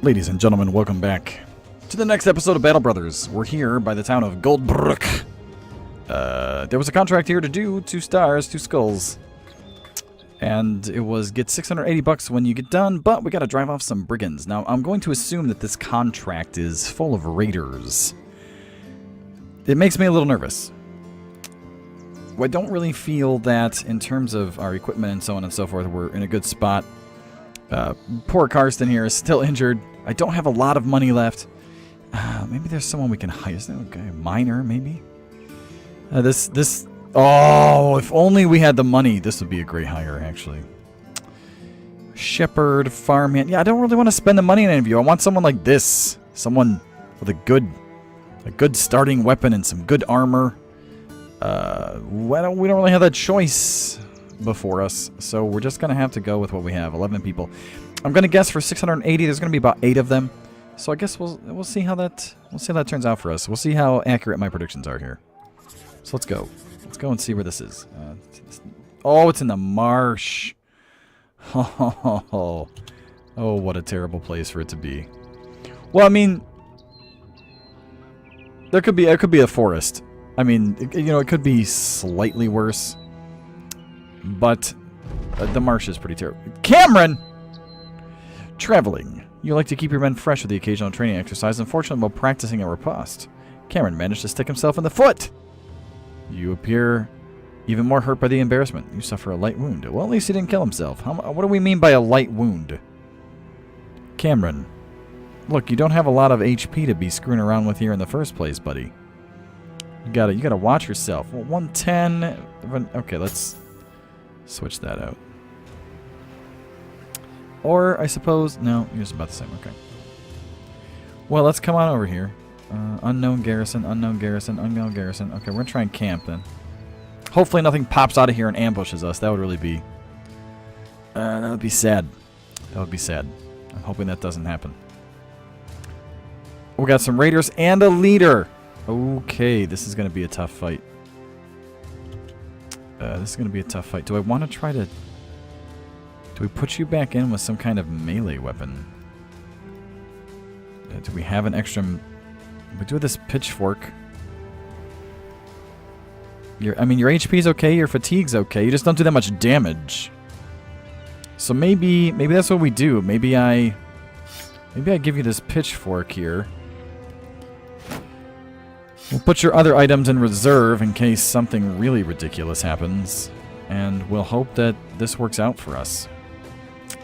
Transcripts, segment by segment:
Ladies and gentlemen, welcome back to the next episode of Battle Brothers. We're here by the town of Goldbrook. There was a contract here to do 2 stars, 2 skulls. And it was get 680 bucks when you get done, but we gotta drive off some brigands. Now, I'm going to assume that this contract is full of raiders. It makes me a little nervous. I don't really feel that in terms of our equipment and so on and so forth, we're in a good spot. Poor Karsten here is still injured. I don't have a lot of money left. Maybe there's someone we can hire. Is there a guy, miner, maybe? Oh, if only we had the money. This would be a great hire, actually. Shepherd, farmhand. Yeah, I don't really want to spend the money on any of you. I want someone like this. Someone with a good starting weapon and some good armor. We don't really have that choice before us, so we're just gonna have to go with what we have. 11 people. I'm gonna guess for 680, there's gonna be about 8 of them. So I guess we'll see how that turns out for us. We'll see how accurate my predictions are here. So let's go. Let's go and see where this is. Oh, it's in the marsh. Oh, what a terrible place for it to be. Well, I mean, it could be a forest. I mean, it could be slightly worse. But the marsh is pretty terrible. Cameron! Traveling. You like to keep your men fresh with the occasional training exercise. Unfortunately, while practicing a riposte, Cameron managed to stick himself in the foot. You appear even more hurt by the embarrassment. You suffer a light wound. Well, at least he didn't kill himself. What do we mean by a light wound? Cameron. Look, you don't have a lot of HP to be screwing around with here in the first place, buddy. You gotta watch yourself. Well, 110. Okay, let's switch that out. Or, I suppose... No, yours is about the same. Okay. Well, let's come on over here. Unknown garrison, unknown garrison, unknown garrison. Okay, we're going to try and camp then. Hopefully nothing pops out of here and ambushes us. That would really be... that would be sad. That would be sad. I'm hoping that doesn't happen. We got some raiders and a leader. Okay, this is going to be a tough fight. This is going to be a tough fight. Do I want to try to... Do we put you back in with some kind of melee weapon? Do we have an extra... We do this pitchfork. Your HP's okay, your fatigue's okay. You just don't do that much damage. So maybe that's what we do. Maybe I give you this pitchfork here. We'll put your other items in reserve in case something really ridiculous happens, and we'll hope that this works out for us.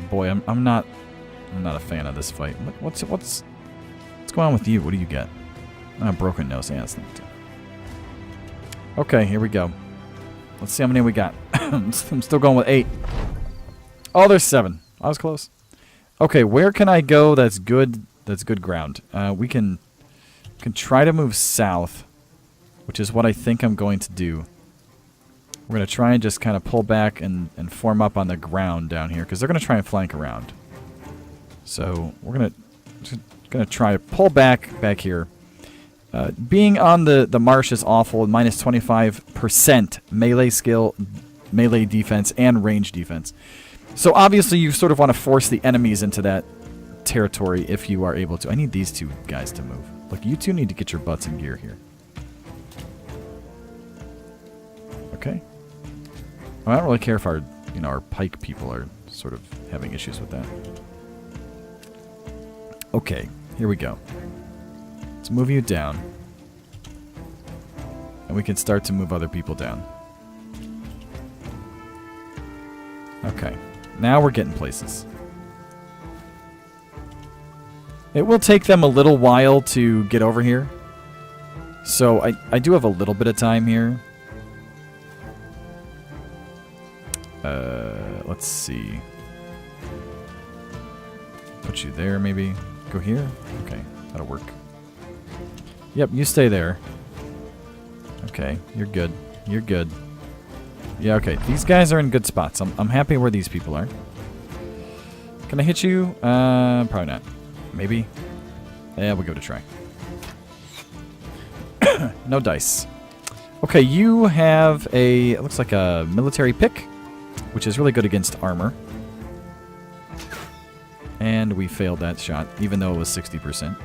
Boy, I'm not a fan of this fight. What's going on with you? What do you get? Broken nose. Yeah, that's not too. Okay, here we go. Let's see how many we got. I'm still going with 8. Oh, there's 7. I was close. Okay, where can I go? That's good. That's good ground. We can try to move south, which is what I think I'm going to do. We're going to try and just kind of pull back and form up on the ground down here, because they're going to try and flank around. So we're going to try to pull back here. Being on the marsh is awful. Minus 25% melee skill, melee defense, and range defense. So obviously you sort of want to force the enemies into that territory if you are able to. I need these 2 guys to move. Look, you 2 need to get your butts in gear here. Okay. Well, I don't really care if our pike people are sort of having issues with that. Okay, here we go. Let's move you down. And we can start to move other people down. Okay, now we're getting places. It will take them a little while to get over here. So I do have a little bit of time here. Let's see. Put you there, maybe. Go here? Okay, that'll work. Yep, you stay there. Okay, you're good. You're good. Yeah, okay. These guys are in good spots. I'm happy where these people are. Can I hit you? Probably not. Maybe. Yeah, we'll give it a try. No dice. Okay, you have it looks like a military pick, which is really good against armor. And we failed that shot, even though it was 60%.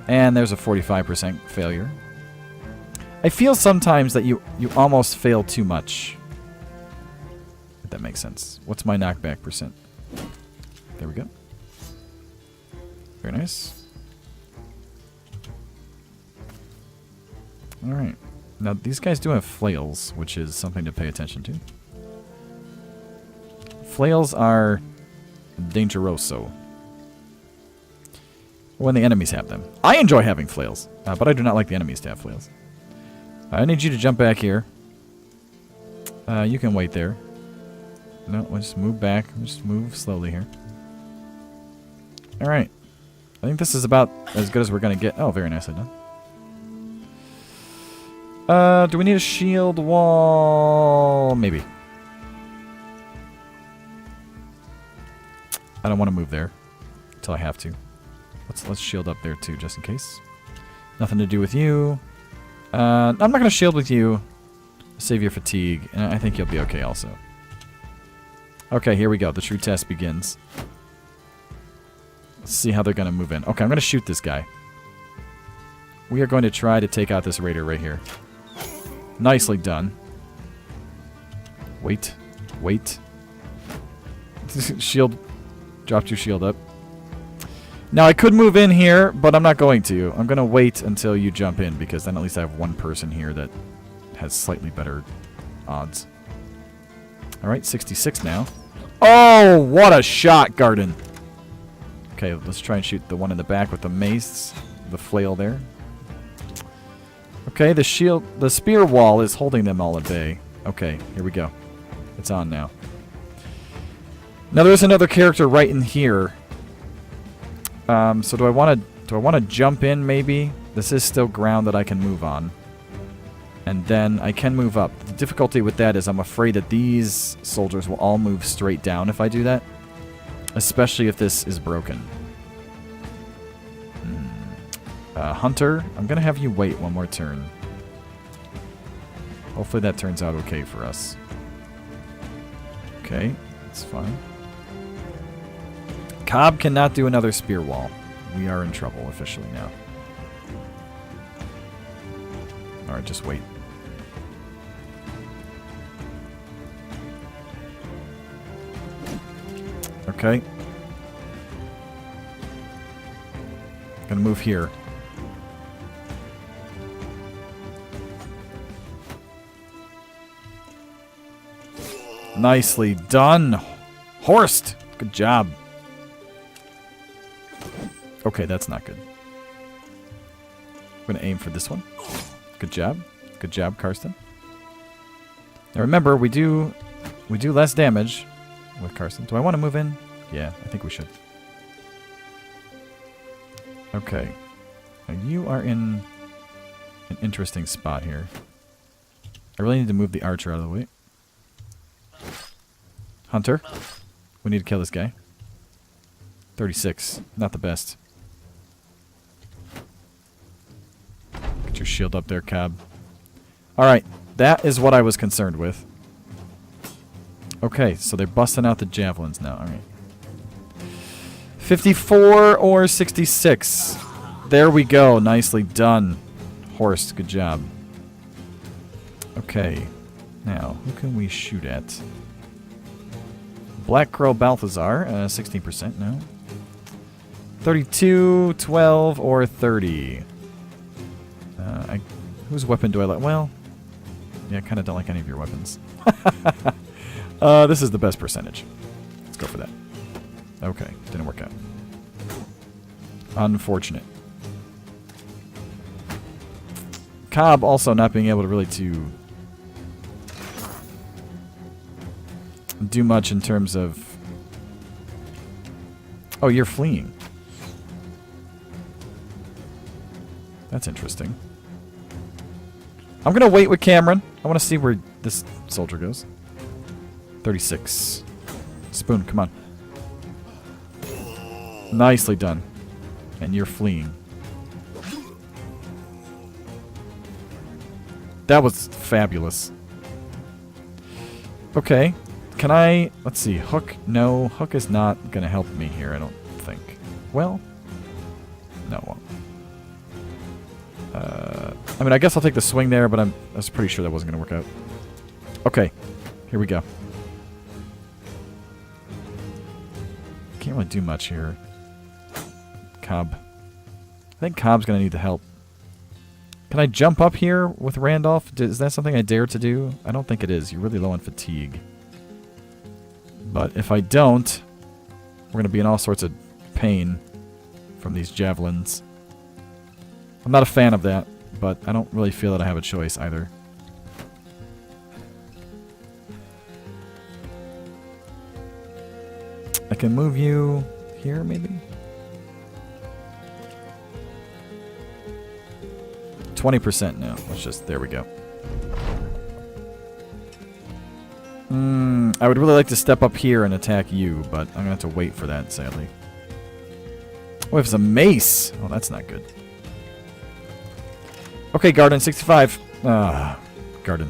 And there's a 45% failure. I feel sometimes that you almost fail too much. If that makes sense. What's my knockback percent? There we go. Very nice. Alright. Now, these guys do have flails, which is something to pay attention to. Flails are dangeroso. When the enemies have them. I enjoy having flails, but I do not like the enemies to have flails. I need you to jump back here. You can wait there. No, we'll just move back. We'll just move slowly here. Alright. I think this is about as good as we're going to get. Oh, very nicely done. Do we need a shield wall? Maybe. I don't want to move there until I have to. Let's shield up there too, just in case. Nothing to do with you. I'm not going to shield with you. Save your fatigue, and I think you'll be okay also. Okay, here we go. The true test begins. Let's see how they're going to move in. Okay, I'm going to shoot this guy. We are going to try to take out this raider right here. Nicely done. Wait. Wait. Shield. Dropped your shield up. Now, I could move in here, but I'm not going to. I'm going to wait until you jump in, because then at least I have one person here that has slightly better odds. Alright, 66 now. Oh, what a shot, Garden! Okay, let's try and shoot the one in the back with the mace, the flail there. Okay, the shield, the spear wall is holding them all at bay. Okay, here we go. It's on now. Now, there's another character right in here. So do I want to jump in maybe? This is still ground that I can move on. And then I can move up. The difficulty with that is I'm afraid that these soldiers will all move straight down if I do that. Especially if this is broken. Hunter, I'm going to have you wait one more turn. Hopefully that turns out okay for us. Okay, that's fine. Cobb cannot do another spear wall. We are in trouble officially now. Alright, just wait. Okay. Gonna move here. Nicely done, Horst. Good job. Okay, that's not good. I'm going to aim for this one. Good job. Good job, Karsten. Now remember, we do less damage with Karsten. Do I want to move in? Yeah, I think we should. Okay. Now you are in an interesting spot here. I really need to move the archer out of the way. Hunter. We need to kill this guy. 36. Not the best. Get your shield up there, Cobb. Alright, that is what I was concerned with. Okay, so they're busting out the javelins now. Alright. 54 or 66. There we go. Nicely done. Horst, good job. Okay. Now, who can we shoot at? Black Crow Balthazar, 16% now. 32, 12, or 30. Whose weapon do I like? Well, yeah, I kind of don't like any of your weapons. This is the best percentage. Let's go for that. Okay, didn't work out. Unfortunate. Cobb also not being able to really do much in terms of... Oh, you're fleeing. That's interesting. I'm going to wait with Cameron. I want to see where this soldier goes. 36. Spoon, come on. Nicely done. And you're fleeing. That was fabulous. Okay. can I... Let's see. Hook. No. Hook is not going to help me here, I don't think. Well. No, it won't. I mean, I guess I'll take the swing there, but I was pretty sure that wasn't going to work out. Okay. Here we go. Can't really do much here. Cobb. I think Cobb's going to need the help. Can I jump up here with Randolph? Is that something I dare to do? I don't think it is. You're really low on fatigue. But if I don't, we're going to be in all sorts of pain from these javelins. I'm not a fan of that, but I don't really feel that I have a choice either. I can move you here, maybe? 20% now. Let's just... There we go. I would really like to step up here and attack you, but I'm going to have to wait for that, sadly. Oh, it's a mace! Oh, that's not good. Okay, Garden, 65. Ah, Garden.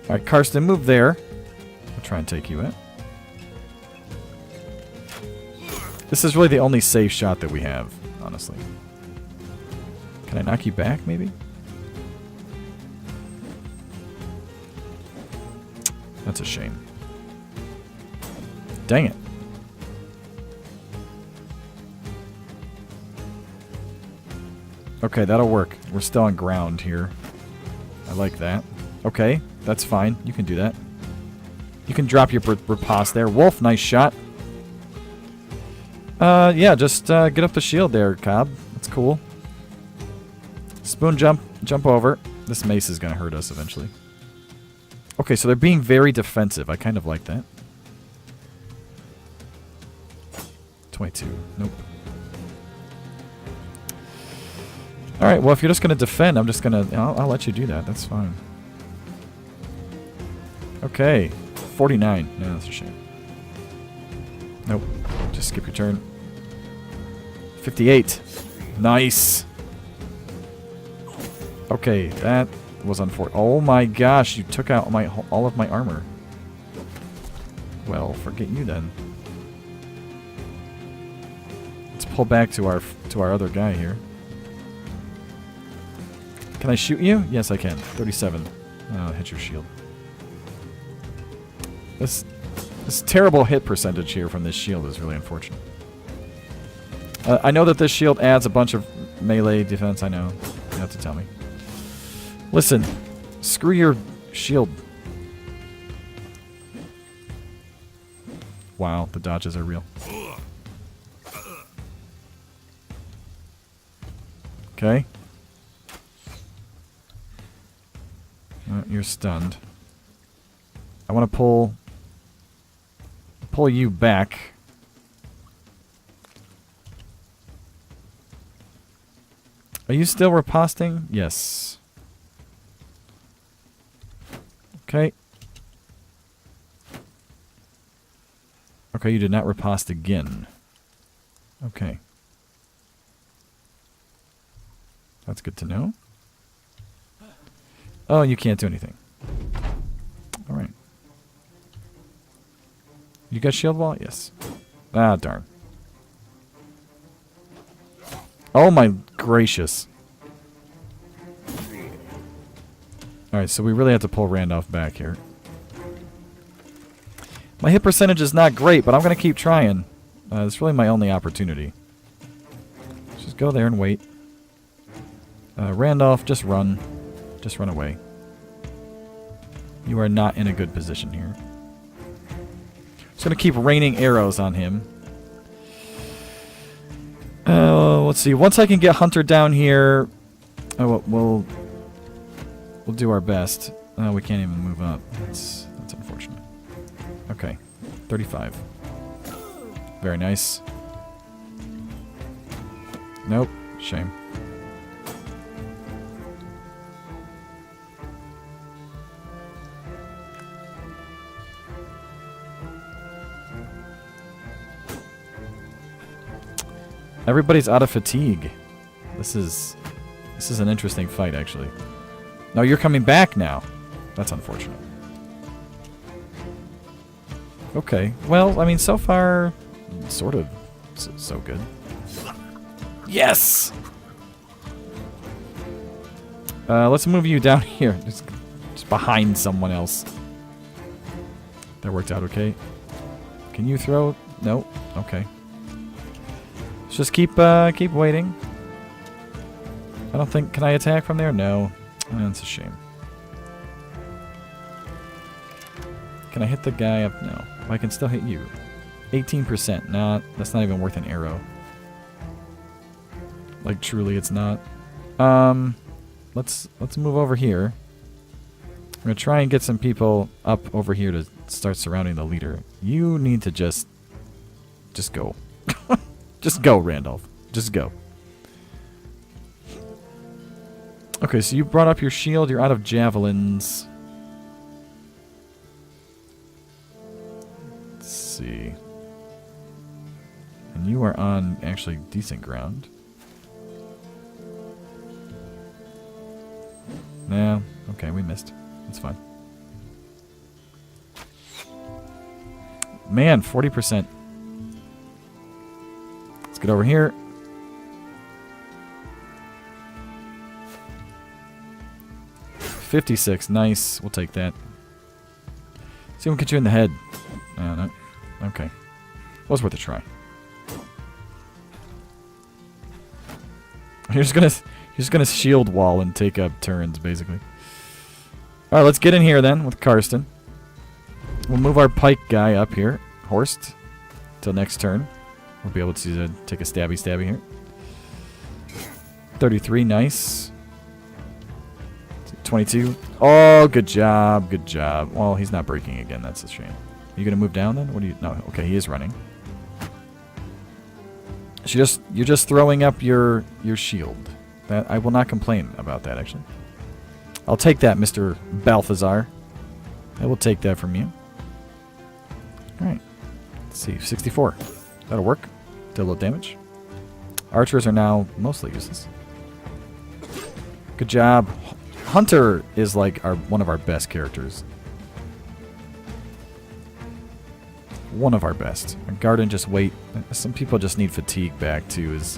Alright, Karsten, move there. I'll try and take you in. This is really the only safe shot that we have, honestly. Can I knock you back, maybe? That's a shame. Dang it. Okay, that'll work. We're still on ground here. I like that. Okay, that's fine. You can do that. You can drop your riposte there. Wolf, nice shot. Yeah, just get up the shield there, Cobb. That's cool. Spoon jump over. This mace is going to hurt us eventually. Okay, so they're being very defensive. I kind of like that. 22. Nope. Alright, well, if you're just going to defend, I'm just going to... I'll let you do that. That's fine. Okay. 49. No, that's a shame. Nope. Just skip your turn. 58. Nice. Okay, that was unfortunate. Oh my gosh, you took out all of my armor. Well, forget you then. Let's pull back to our other guy here. Can I shoot you? Yes, I can. 37. Oh, hit your shield. This terrible hit percentage here from this shield is really unfortunate. I know that this shield adds a bunch of melee defense. I know. You have to tell me. Listen, screw your shield. Wow, the dodges are real. Okay. You're stunned. I want to pull you back. Are you still riposting? Yes. Okay. Okay, you did not riposte again. Okay. That's good to know. Oh, you can't do anything. Alright. You got shield wall? Yes. Ah, darn. Oh my gracious. Alright, so we really have to pull Randolph back here. My hit percentage is not great, but I'm going to keep trying. It's really my only opportunity. Just go there and wait. Randolph, just run. Just run away. You are not in a good position here. Just going to keep raining arrows on him. Let's see. Once I can get Hunter down here, we'll do our best. We can't even move up. That's unfortunate. Okay. 35. Very nice. Nope. Shame. Everybody's out of fatigue. This is an interesting fight, actually. No, you're coming back now. That's unfortunate. Okay. Well, I mean, so far, sort of so good. Yes! Let's move you down here. Just behind someone else. That worked out okay. Can you throw? No. Okay. Let's just keep waiting. I don't think... Can I attack from there? No. That's a shame. Can I hit the guy up? No. I can still hit you. 18%. That's not even worth an arrow. Like, truly, it's not. Let's move over here. I'm gonna try and get some people up over here to start surrounding the leader. You need to just go. Just go, Randolph. Just go. Okay, so you brought up your shield. You're out of javelins. Let's see. And you are on actually decent ground. Nah, okay, we missed. That's fine. Man, 40%. Let's get over here. $56, nice. We'll take that. See if we can get you in the head. No. Okay. Was worth a try. You're just gonna shield wall and take up turns, basically. All right, let's get in here then with Karsten. We'll move our pike guy up here, Horst, till next turn. We'll be able to take a stabby here. 33, nice. 22. Oh, good job, good job. Well, he's not breaking again. That's a shame. Are you gonna move down then? What do you? No. Okay, he is running. You're just throwing up your shield. That I will not complain about that, actually. I'll take that, Mr. Balthazar. I will take that from you. Alright. Let's see. 64. That'll work. Did a little damage. Archers are now mostly useless. Good job. Hunter is like one of our best characters. One of our best. Garden, just wait. Some people just need fatigue back, too, is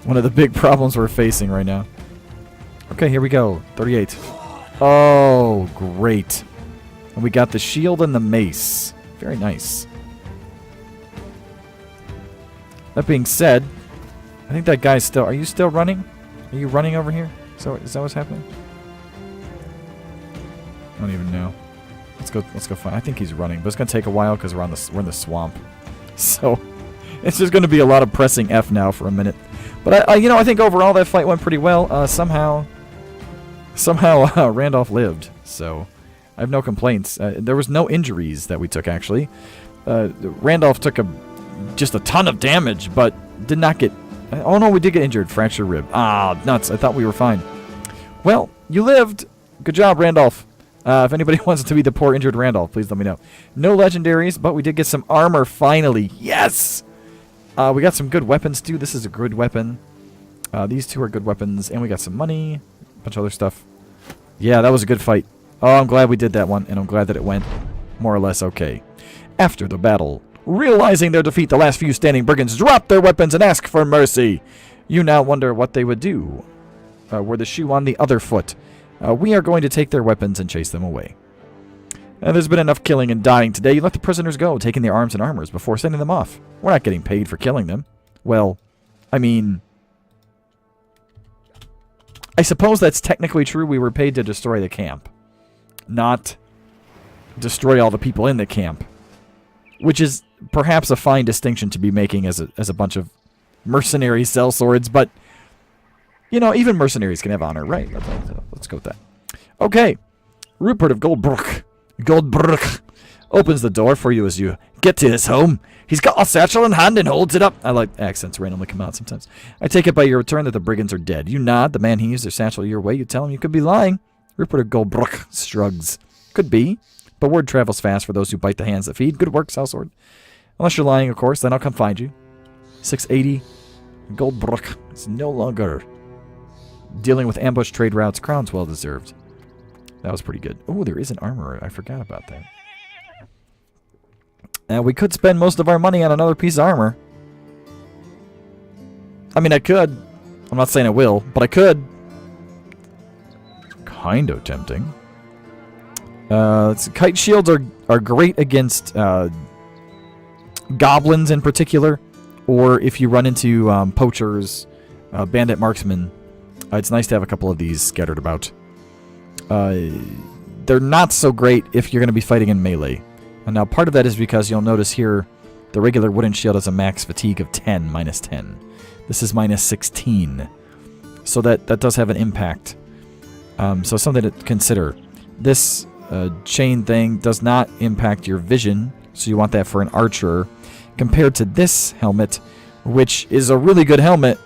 one of the big problems we're facing right now. Okay, here we go. 38. Oh, great. And we got the shield and the mace. Very nice. That being said, I think that guy's still... Are you still running? Are you running over here? So is that what's happening? I don't even know. Let's go find... I think he's running, but it's going to take a while because we're in the swamp. So it's just going to be a lot of pressing F now for a minute. But I think overall that fight went pretty well. Somehow Randolph lived, so I have no complaints. There was no injuries that we took, actually. Randolph took just a ton of damage, but did not get... Oh no, we did get injured. Fractured rib. Ah, nuts. I thought we were fine. Well, you lived. Good job, Randolph. If anybody wants to be the poor injured Randolph, please let me know. No legendaries, but we did get some armor finally. Yes! We got some good weapons, too. This is a good weapon. These two are good weapons. And we got some money. A bunch of other stuff. Yeah, that was a good fight. Oh, I'm glad we did that one. And I'm glad that it went more or less okay. After the battle, realizing their defeat, the last few standing brigands dropped their weapons and asked for mercy. You now wonder what they would do. Were the shoe on the other foot. We are going to take their weapons and chase them away. There's been enough killing and dying today. You let the prisoners go, taking their arms and armors before sending them off. We're not getting paid for killing them. Well, I mean... I suppose that's technically true. We were paid to destroy the camp. Not destroy all the people in the camp. Which is perhaps a fine distinction to be making as a bunch of mercenary sellswords, but... You know, even mercenaries can have honor, right? Let's go with that. Okay. Rupert of Goldbrook opens the door for you as you get to his home. He's got a satchel in hand and holds it up. I like accents randomly come out sometimes. I take it by your return that the brigands are dead. You nod. The man heaves their satchel your way. You tell him you could be lying. Rupert of Goldbrook shrugs. Could be. But word travels fast for those who bite the hands that feed. Good work, sellsword. Unless you're lying, of course. Then I'll come find you. 680. Goldbrook is no longer... dealing with ambush trade routes. Crown's well deserved. That was pretty good. Oh, there is an armorer. I forgot about that. And we could spend most of our money on another piece of armor. I mean, I could. I'm not saying I will, but I could. Kind of tempting. Kite shields are great against goblins in particular, or if you run into poachers, bandit marksmen. It's nice to have a couple of these scattered about. They're not so great if you're going to be fighting in melee. And now part of that is because you'll notice here the regular wooden shield has a max fatigue of 10, minus 10. This is minus 16. So that does have an impact. So something to consider. This chain thing does not impact your vision, so you want that for an archer, compared to this helmet, which is a really good helmet,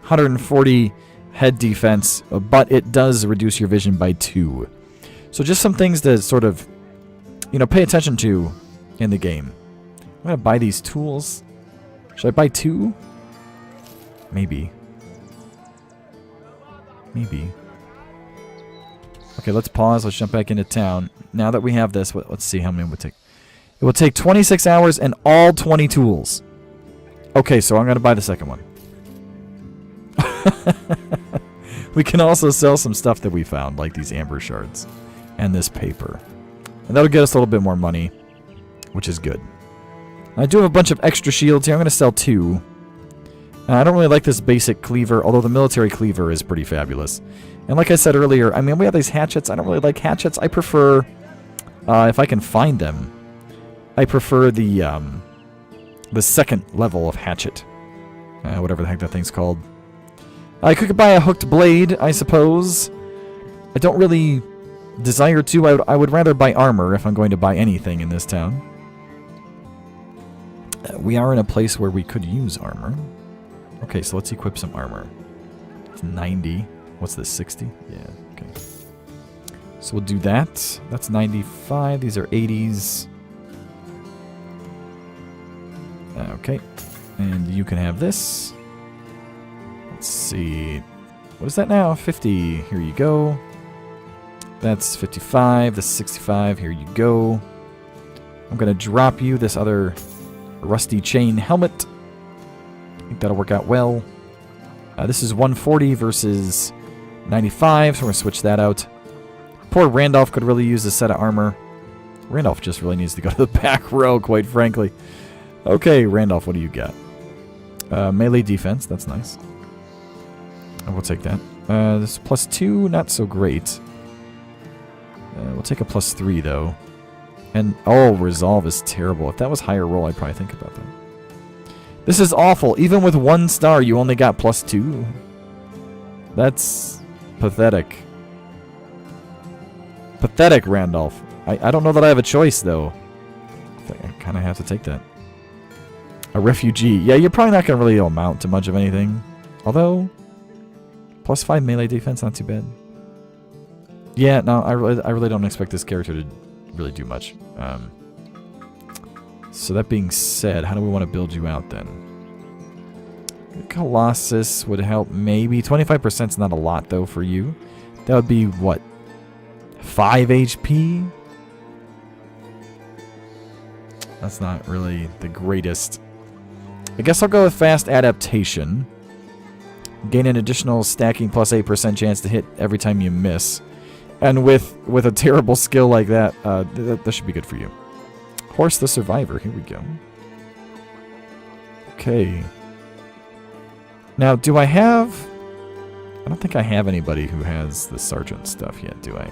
140 head defense, but it does reduce your vision by 2. So just some things to sort of, pay attention to in the game. I'm going to buy these tools. Should I buy 2? Maybe. Okay, let's pause. Let's jump back into town. Now that we have this, let's see how many it would take. It will take 26 hours and all 20 tools. Okay, so I'm going to buy the second one. We can also sell some stuff that we found, like these amber shards and this paper. And that'll get us a little bit more money, which is good. I do have a bunch of extra shields here. I'm going to sell 2. I don't really like this basic cleaver, although the military cleaver is pretty fabulous. And like I said earlier, I mean, we have these hatchets. I don't really like hatchets. I prefer, if I can find them, I prefer the second level of hatchet. Whatever the heck that thing's called. I could buy a hooked blade, I suppose. I don't really desire to. I would rather buy armor if I'm going to buy anything in this town. We are in a place where we could use armor. Okay, so let's equip some armor. It's 90. What's this, 60? Yeah, okay. So we'll do that. That's 95. These are 80s. Okay. And you can have this. Let's see. What is that now? 50. Here you go. That's 55. This is 65. Here you go. I'm going to drop you this other rusty chain helmet. I think that'll work out well. This is 140 versus 95, so we're going to switch that out. Poor Randolph could really use a set of armor. Randolph just really needs to go to the back row, quite frankly. Okay, Randolph, what do you got? Melee defense, that's nice. We'll take that. This +2, not so great. We'll take a +3, though. And, oh, resolve is terrible. If that was higher roll, I'd probably think about that. This is awful. Even with 1 star, you only got +2. That's pathetic. Pathetic, Randolph. I don't know that I have a choice, though. I kind of have to take that. A refugee. Yeah, you're probably not going to really amount to much of anything. Although, +5 melee defense, not too bad. Yeah, no, I really don't expect this character to really do much. So that being said, how do we want to build you out then? Colossus would help maybe. 25% is not a lot though for you. That would be what? 5 HP? That's not really the greatest. I guess I'll go with fast adaptation. Gain an additional stacking +8% chance to hit every time you miss. And with a terrible skill like that, that should be good for you. Horse the Survivor. Here we go. Okay. Now, do I have... I don't think I have anybody who has the Sergeant stuff yet, do I?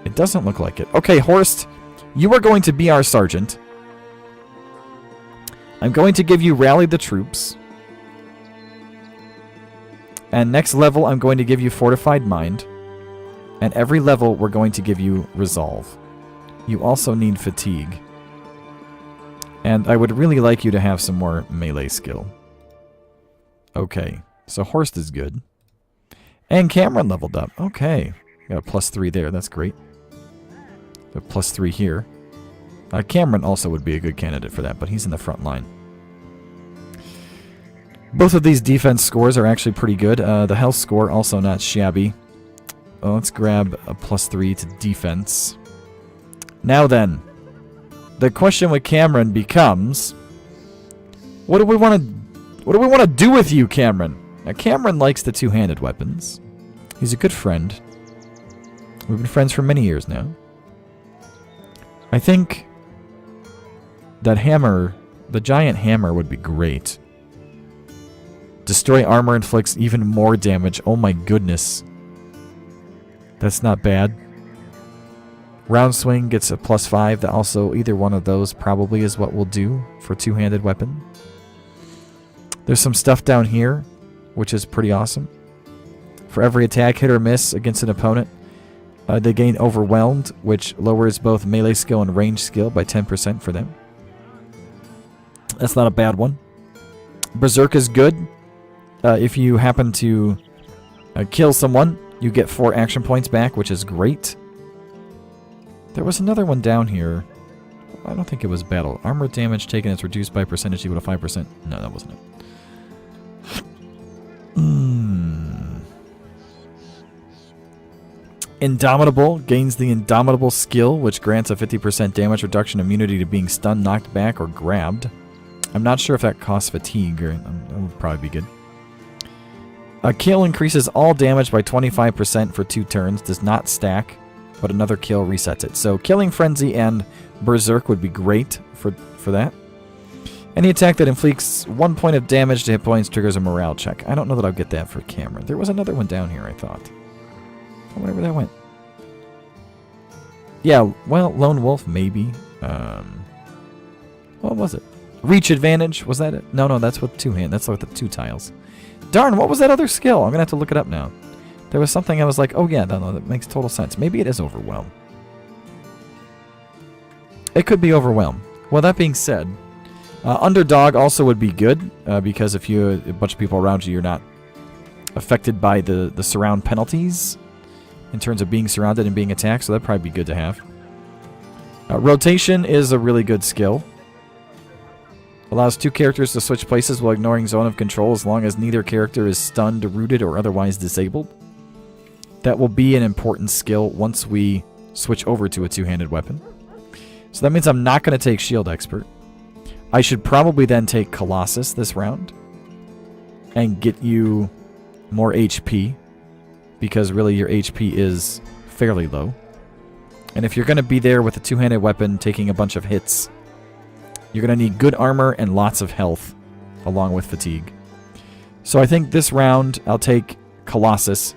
It doesn't look like it. Okay, Horst, you are going to be our Sergeant. I'm going to give you Rally the Troops. And next level, I'm going to give you Fortified Mind. And every level, we're going to give you Resolve. You also need Fatigue. And I would really like you to have some more melee skill. Okay, so Horst is good. And Cameron leveled up. Okay, got a +3 there. That's great. A +3 here. Cameron also would be a good candidate for that, but he's in the front line. Both of these defense scores are actually pretty good. The health score also not shabby. Let's grab a +3 to defense. Now then, the question with Cameron becomes, what do we want to do with you, Cameron? Now, Cameron likes the two-handed weapons. He's a good friend. We've been friends for many years now. I think that hammer, the giant hammer, would be great. Destroy armor inflicts even more damage. Oh my goodness. That's not bad. Round swing gets a +5. That also, either one of those probably is what we'll do for two-handed weapon. There's some stuff down here, which is pretty awesome. For every attack, hit or miss against an opponent, they gain Overwhelmed, which lowers both melee skill and range skill by 10% for them. That's not a bad one. Berserk is good. If you happen to kill someone, you get 4 action points back, which is great. There was another one down here. I don't think it was battle. Armor damage taken is reduced by percentage equal to 5%. No, that wasn't it. Indomitable gains the Indomitable skill, which grants a 50% damage reduction immunity to being stunned, knocked back, or grabbed. I'm not sure if that costs fatigue, or that would probably be good. A kill increases all damage by 25% for 2 turns, does not stack, but another kill resets it. So Killing Frenzy and Berserk would be great for that. Any attack that inflicts 1 point of damage to hit points triggers a morale check. I don't know that I'll get that for Cameron. There was another one down here, I thought. I wonder where that went. Yeah, well, Lone Wolf, maybe. What was it? Reach advantage, was that it? No, that's with 2 hand. That's with the 2 tiles. Darn, what was that other skill? I'm going to have to look it up now. There was something I was like, oh yeah, no, that makes total sense. Maybe it is Overwhelm. It could be Overwhelm. Well, that being said, Underdog also would be good, because if you a bunch of people around you, you're not affected by the surround penalties in terms of being surrounded and being attacked, so that'd probably be good to have. Rotation is a really good skill. Allows 2 characters to switch places while ignoring zone of control as long as neither character is stunned, rooted, or otherwise disabled. That will be an important skill once we switch over to a 2-handed weapon. So that means I'm not going to take Shield Expert. I should probably then take Colossus this round and get you more HP, because really your HP is fairly low. And if you're going to be there with a 2-handed weapon taking a bunch of hits, you're going to need good armor and lots of health along with fatigue. So I think this round I'll take Colossus.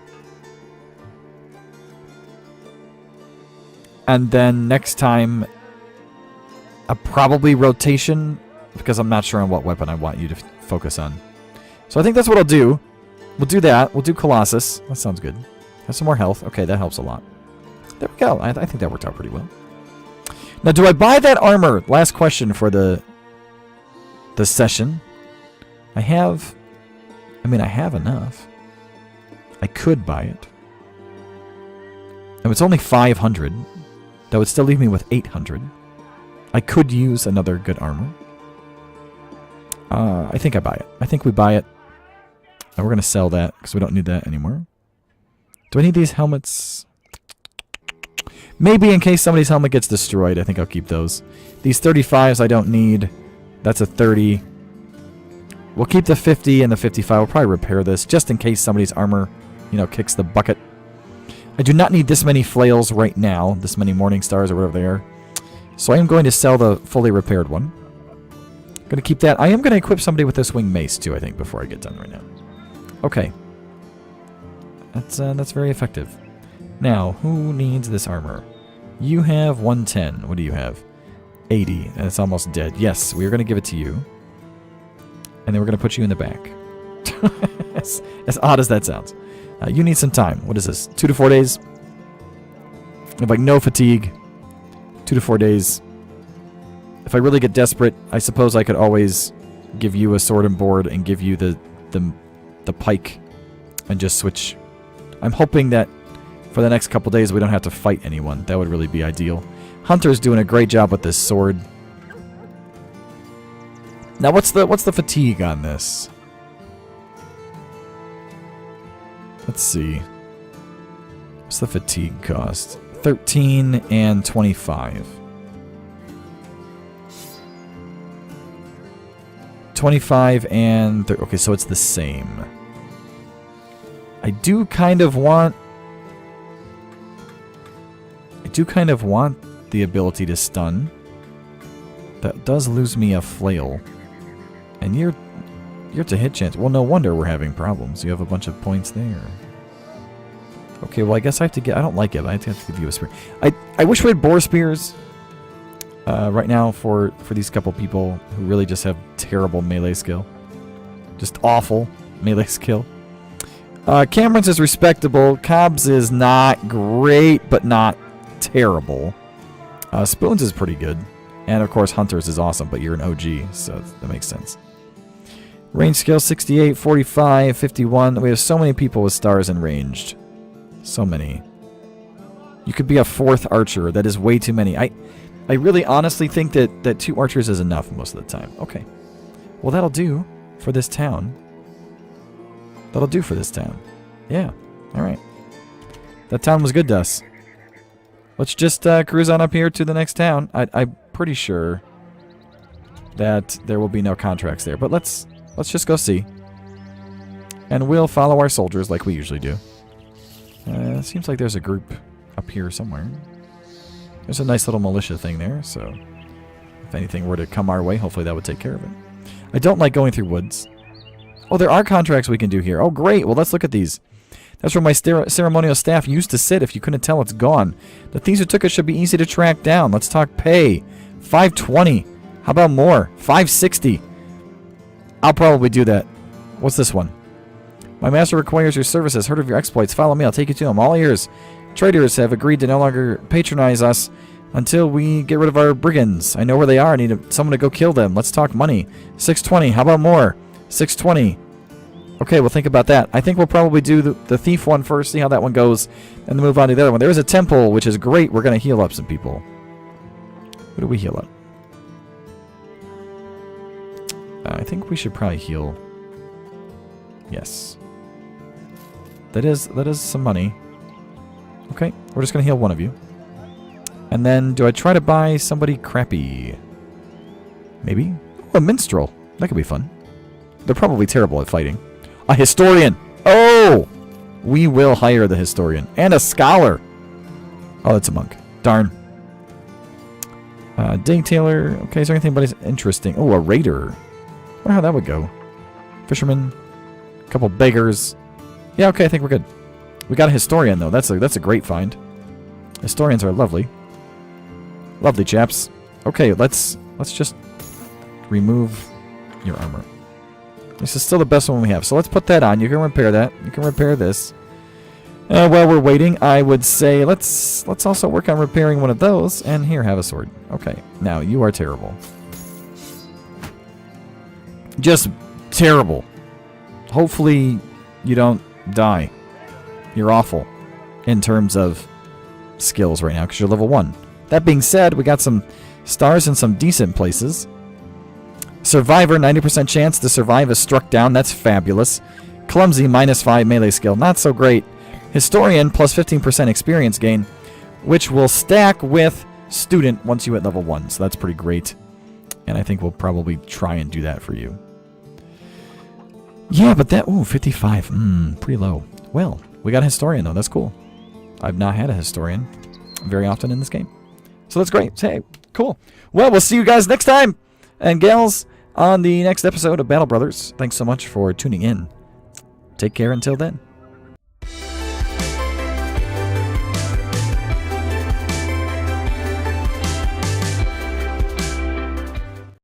And then next time, probably rotation, because I'm not sure on what weapon I want you to focus on. So I think that's what I'll do. We'll do that. We'll do Colossus. That sounds good. Have some more health. Okay, that helps a lot. There we go. I think that worked out pretty well. Now, do I buy that armor? Last question for the session. I have enough. I could buy it. And it's only 500. That would still leave me with 800. I could use another good armor. I think I buy it. I think we buy it. And we're going to sell that because we don't need that anymore. Do I need these helmets? Maybe in case somebody's helmet gets destroyed. I think I'll keep those. These 35s I don't need. That's a 30. We'll keep the 50 and the 55. We'll probably repair this just in case somebody's armor, kicks the bucket. I do not need this many flails right now. This many Morning Stars or whatever they are. So I am going to sell the fully repaired one. Going to keep that. I am going to equip somebody with this wing mace too, I think, before I get done right now. Okay. That's very effective. Now, who needs this armor? You have 110. What do you have? 80. And it's almost dead. Yes, we are going to give it to you. And then we're going to put you in the back. as odd as that sounds. You need some time. What is this? 2 to 4 days? With like no fatigue. 2 to 4 days. If I really get desperate, I suppose I could always give you a sword and board and give you the pike and just switch. I'm hoping that for the next couple days we don't have to fight anyone. That would really be ideal. Hunter's doing a great job with this sword. Now what's the fatigue on this? Let's see. What's the fatigue cost? 13 and 25. 25 and... Okay, so it's the same. I do kind of want the ability to stun. That does lose me a flail. And you're to hit chance. Well, no wonder we're having problems. You have a bunch of points there. Okay, well, I guess I have to get... I don't like it. I have to give you a spear. I wish we had boar spears right now for these couple people who really just have terrible melee skill. Just awful melee skill. Cameron's is respectable. Cobb's is not great, but not terrible. Spoon's is pretty good. And, of course, Hunter's is awesome, but you're an OG, so that makes sense. Range skill, 68, 45, 51. We have so many people with stars and ranged. So many. You could be a 4th archer. That is way too many. I really honestly think that 2 archers is enough most of the time. Okay. Well, that'll do for this town. That'll do for this town. Yeah. Alright. That town was good to us. Let's just cruise on up here to the next town. I'm pretty sure that there will be no contracts there. But let's just go see. And we'll follow our soldiers like we usually do. Seems like there's a group up here somewhere. There's a nice little militia thing there, so if anything were to come our way, hopefully that would take care of it. I don't like going through woods. Oh, there are contracts we can do here. Oh, great. Well, let's look at these. That's where my ceremonial staff used to sit. If you couldn't tell, it's gone. The thieves who took it should be easy to track down. Let's talk pay. 520. How about more? 560. I'll probably do that. What's this one? My master requires your services. Heard of your exploits. Follow me. I'll take you to him. All ears. Traders have agreed to no longer patronize us until we get rid of our brigands. I know where they are. I need someone to go kill them. Let's talk money. 620. How about more? 620. Okay, we'll think about that. I think we'll probably do the thief one first, see how that one goes, and then move on to the other one. There is a temple, which is great. We're going to heal up some people. Who do we heal up? I think we should probably heal. Yes. That is some money. Okay, we're just going to heal one of you. And then, do I try to buy somebody crappy? Maybe? Oh, a minstrel. That could be fun. They're probably terrible at fighting. A historian! Oh! We will hire the historian. And a scholar! Oh, that's a monk. Darn. Day tailor. Okay, is there anything but interesting? Oh, a raider. I wonder how that would go. Fisherman. A couple beggars. Yeah, okay, I think we're good. We got a historian, though. That's a great find. Historians are lovely. Lovely chaps. Okay, let's just remove your armor. This is still the best one we have. So let's put that on. You can repair that. You can repair this. While we're waiting, I would say let's also work on repairing one of those. And here, have a sword. Okay. Now, you are terrible. Just terrible. Hopefully, you don't die. You're awful in terms of skills right now because you're level 1. That being said, we got some stars in some decent places. Survivor, 90% chance to survive is struck down. That's fabulous. Clumsy, -5 melee skill. Not so great. Historian, plus 15% experience gain, which will stack with student once you hit level 1. So that's pretty great. And I think we'll probably try and do that for you. Yeah, but that... Ooh, 55. Pretty low. Well, we got a historian, though. That's cool. I've not had a historian very often in this game. So that's great. Hey, cool. Well, we'll see you guys next time. And gals, on the next episode of Battle Brothers. Thanks so much for tuning in. Take care until then.